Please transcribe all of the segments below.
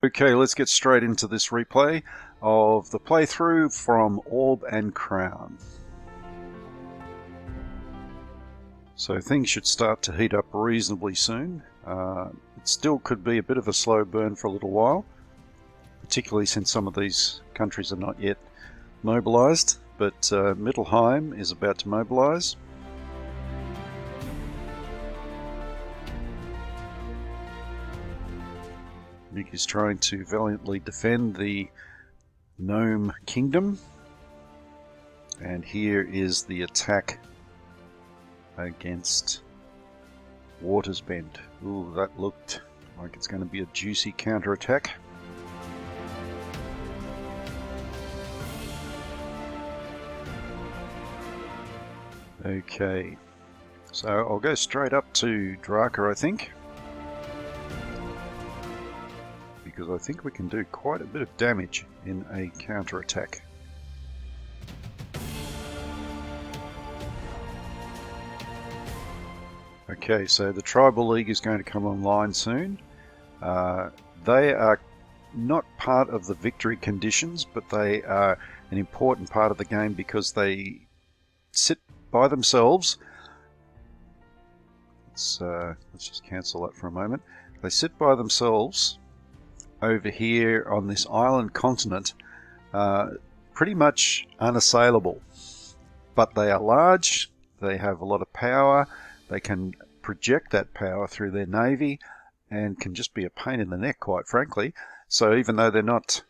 Okay, let's get straight into this replay of the playthrough from Orb and Crown. So things should start to heat up reasonably soon. It still could be a bit of a slow burn for a little while, particularly since some of these countries are not yet mobilized, but Mittelheim is about to mobilize. Nick is trying to valiantly defend the Gnome Kingdom, and here is the attack against Watersbend. Ooh, that looked like it's going to be a juicy counterattack. Okay, so I'll go straight up to Draka, I think, because I think we can do quite a bit of damage in a counterattack. Okay, so the Tribal League is going to come online soon. They are not part of the victory conditions, but they are an important part of the game because they sit by themselves. Let's just cancel that for a moment. They sit by themselves over here on this island continent, pretty much unassailable. But they are large, they have a lot of power, they can project that power through their navy, and can just be a pain in the neck, quite frankly. So even though they're not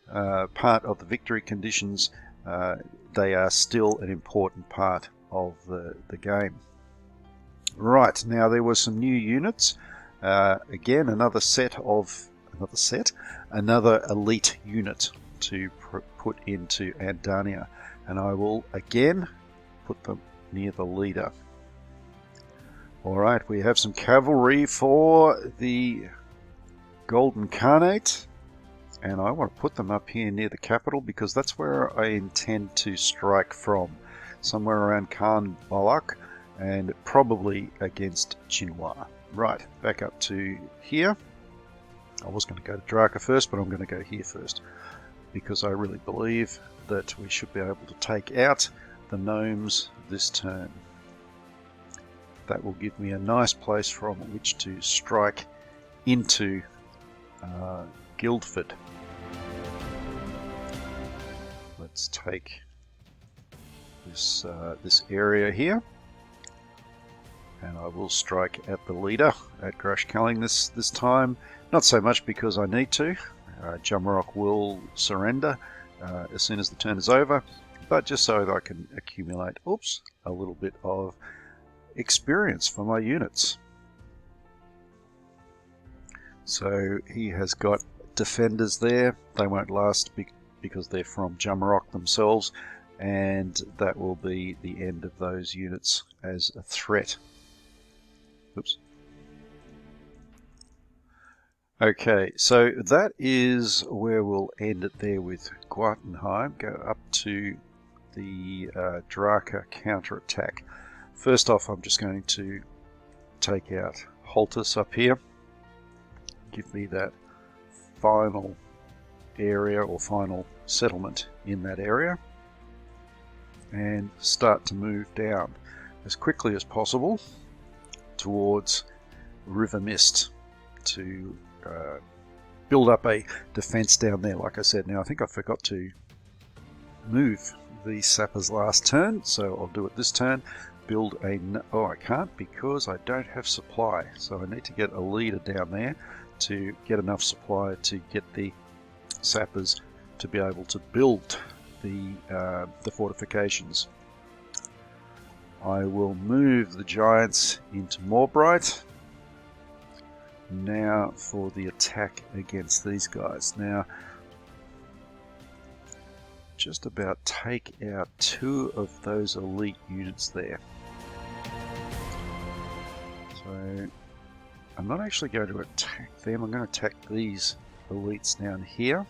part of the victory conditions, they are still an important part of the game. Right, now there were some new units. Again, another elite unit to put into Andania, and I will again put them near the leader. Alright, we have some cavalry for the Golden Khanate, and I want to put them up here near the capital because that's where I intend to strike from, somewhere around Khan Balak and probably against Jinhua. Right, back up to here. I was going to go to Draka first, but I'm going to go here first because I really believe that we should be able to take out the gnomes this turn. That will give me a nice place from which to strike into Guildford. Let's take this area here, and I will strike at the leader at Grush Culling this time. Not so much because I need to. Jamrock will surrender as soon as the turn is over, but just so that I can accumulate a little bit of experience for my units. So he has got defenders there. They won't last because they're from Jamrock themselves, and that will be the end of those units as a threat. Oops. Okay, so that is where we'll end it there with Guatenheim. Go up to the Draka counterattack. First off, I'm just going to take out Holtus up here. Give me that final area or final settlement in that area, and start to move down as quickly as possible towards River Mist to build up a defense down there, like I said. Now, I think I forgot to move the sappers last turn, so I'll do it this turn. Build a... Oh, I can't because I don't have supply, so I need to get a leader down there to get enough supply to get the sappers to be able to build the fortifications. I will move the giants into Morbright. Now for the attack against these guys. Now, just about take out 2 of those elite units there. So I'm not actually going to attack them. I'm going to attack these elites down here,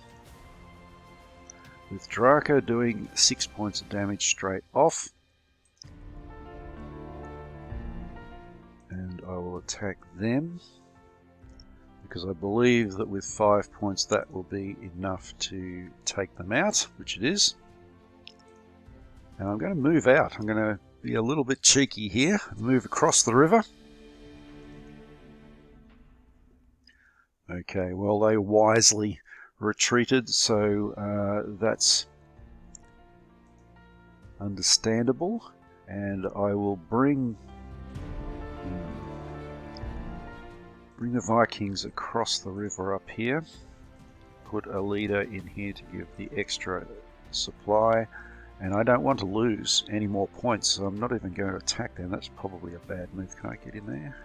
with Draco doing 6 points of damage straight off. And I will attack them. because I believe that with 5 points that will be enough to take them out, which it is. And I'm going to move out. I'm going to be a little bit cheeky here, move across the river. Okay, well, they wisely retreated, so that's understandable. And I will bring the Vikings across the river up here. Put a leader in here to give the extra supply. And I don't want to lose any more points, so I'm not even going to attack them. That's probably a bad move. Can I get in there?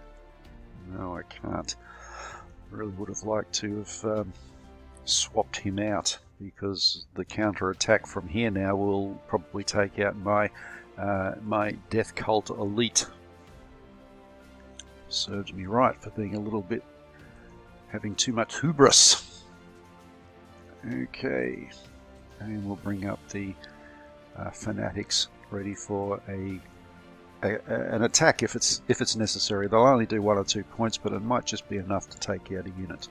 No, I can't. I really would have liked to have swapped him out, because the counter-attack from here now will probably take out my my Death Cult elite. Serves me right for being a little bit, having too much hubris. Okay, and we'll bring up the fanatics ready for an attack if it's necessary. They'll only do 1 or 2 points, but it might just be enough to take out a unit.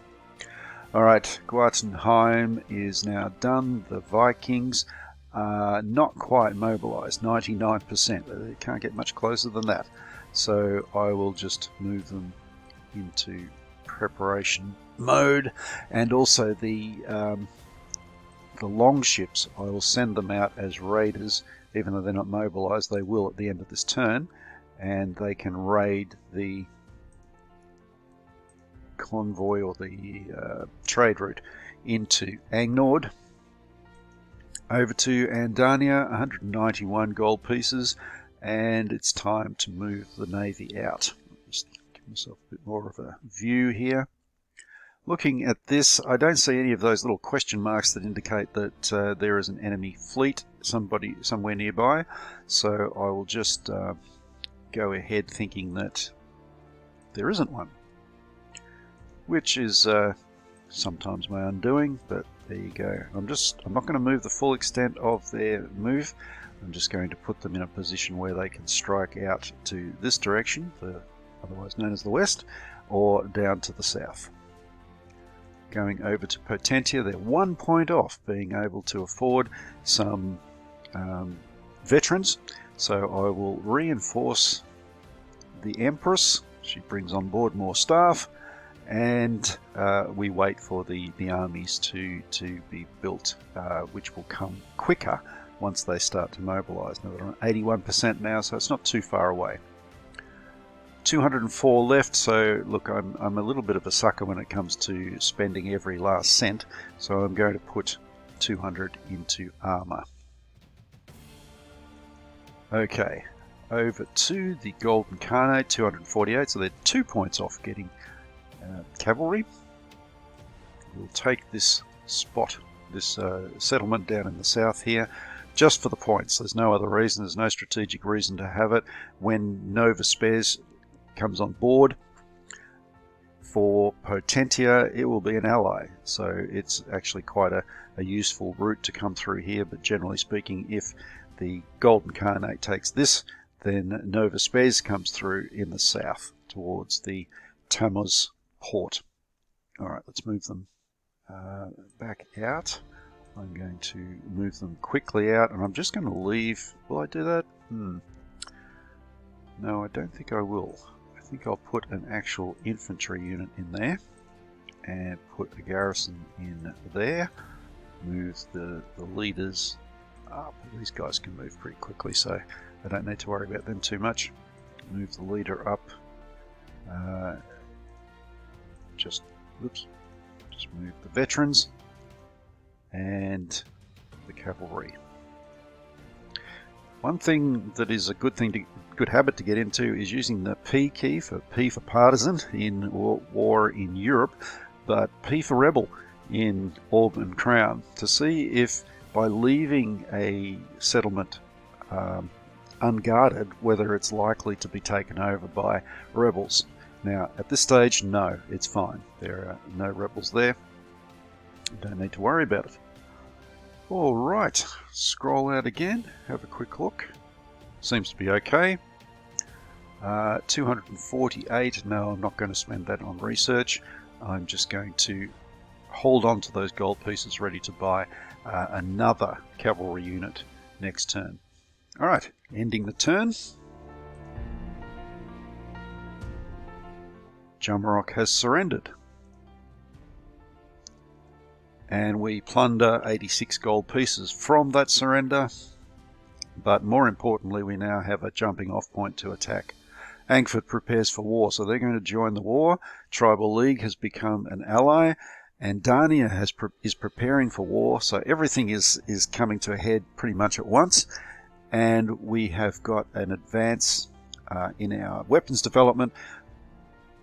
Alright, Jotunheim is now done. The Vikings are not quite mobilized, 99%. They can't get much closer than that. So I will just move them into preparation mode, and also the longships, I will send them out as raiders. Even though they're not mobilized, they will at the end of this turn, and they can raid the convoy or the trade route into Angnord. Over to Andania, 191 gold pieces, and it's time to move the navy out. Just give myself a bit more of a view here. Looking at this, I don't see any of those little question marks that indicate that there is an enemy fleet somewhere nearby, so I will just go ahead thinking that there isn't one, which is sometimes my undoing, but there you go. I'm not going to move the full extent of their move. I'm just going to put them in a position where they can strike out to this direction, otherwise known as the west, or down to the south. Going over to Potentia, they're 1 point off being able to afford some veterans, so I will reinforce the Empress. She brings on board more staff, and we wait for the armies to be built, which will come quicker once they start to mobilize. Now they're on 81% now, so it's not too far away. 204 left, so look, I'm a little bit of a sucker when it comes to spending every last cent, so I'm going to put 200 into armor. Okay, over to the Golden Khanate, 248, so they're 2 points off getting cavalry. We'll take this spot, this settlement down in the south here, just for the points. There's no other reason, there's no strategic reason to have it. When Nova Spes comes on board for Potentia, it will be an ally, so it's actually quite a useful route to come through here. But generally speaking, if the Golden Khanate takes this, then Nova Spes comes through in the south towards the Tammuz port. Alright, let's move them back out. I'm going to move them quickly out, and I'm just going to leave. Will I do that? No, I don't think I will. I think I'll put an actual infantry unit in there and put a garrison in there. Move the leaders up. These guys can move pretty quickly, so I don't need to worry about them too much. Move the leader up. Just move the veterans and the cavalry. One thing that is a good habit to get into is using the P key for P for partisan in war in Europe, but P for rebel in Orb and Crown, to see if by leaving a settlement unguarded, whether it's likely to be taken over by rebels. Now, at this stage, no, it's fine. There are no rebels there. Don't need to worry about it. Alright, scroll out again, have a quick look. Seems to be okay. 248, no, I'm not going to spend that on research. I'm just going to hold on to those gold pieces ready to buy another cavalry unit next turn. Alright, ending the turn. Jamarok has surrendered. And we plunder 86 gold pieces from that surrender. But more importantly, we now have a jumping off point to attack. Angford prepares for war, so they're going to join the war. Tribal League has become an ally, and Dania is preparing for war, so everything is coming to a head pretty much at once. And we have got an advance in our weapons development,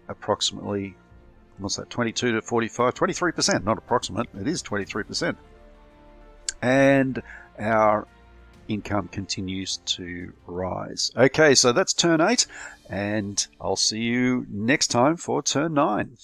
approximately, what's that, 22 to 45, 23%, not approximate, it is 23%. And our income continues to rise. Okay, so that's turn 8, and I'll see you next time for turn 9.